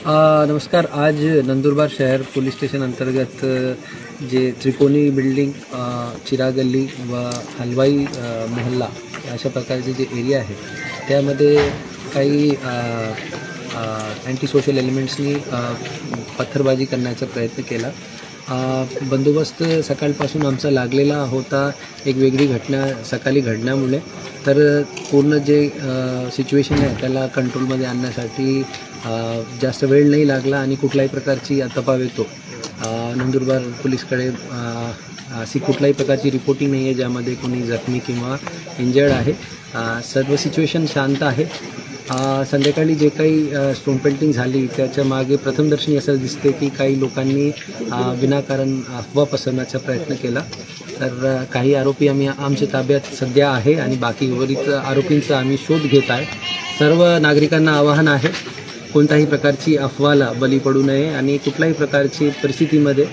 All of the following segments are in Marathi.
नमस्कार। आज नंदुरबार शहर पोलीस स्टेशन अंतर्गत जे त्रिकोणी बिल्डिंग, चिराग गल्ली व हलवाई मोहल्ला अशा प्रकारचे जे एरिया आहे त्यामध्ये काही अँटी सोशल एलिमेंट्सनी पत्थरबाजी करण्याचा प्रयत्न केला। बंदोबस्त सकाळपासून आमचा लागलेला होता। एक वेगळी घटना सकाळी घडल्यामुळे तर पूर्ण जे सिच्युएशन आहे त्याला कंट्रोलमध्ये आणण्यासाठी जास्त वेळ नाही लागला आणि कुठल्याही प्रकारची तपावेतो नंदुरबार पोलीसकडे अशी कुठल्याही प्रकारची रिपोर्टिंग नाही आहे ज्यामध्ये कोणी जखमी किंवा इंजर्ड आहे। सर्व सिच्युएशन शांत आहे। संध्याकाळी जे काही स्टोन पेल्टिंग झाली त्याच्या मागे प्रथमदर्शनी असं दिसते की काही लोकांनी विनाकारण अफवा पसरवण्याचा प्रयत्न केला। तर काही आरोपी आमच्या ताब्यात सध्या आहे आणि बाकी उर्वरित आरोपींचा आम्ही शोध घेत आहे। सर्व नागरिकांना आवाहन आहे कोणत्याही प्रकारची अफवाला बळी पडू नये आणि कुठल्याही प्रकारची परिस्थितीमध्ये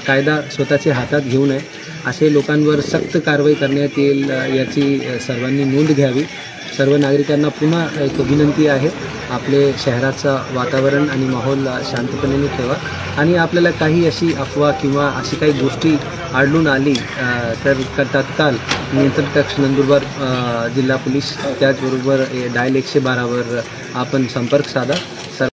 कायदा स्वतःच्या हातात घेऊ नये। असे लोकांवर सक्त कारवाई करण्यात येईल याची सर्वांनी नोंद घ्यावी। सर्व नागरिकांना पुन्हा एक विनंती आहे, आपले शहराचं वातावरण आणि माहोल शांतपणे ठेवा आणि आपल्याला काही अशी अफवा किंवा अशी काही गोष्टी आढळून आली तर तत्काळ नियंत्रण कक्ष नंदुरबार जिल्हा पोलीस त्याचबरोबर डायल 112 वर आपण संपर्क साधा।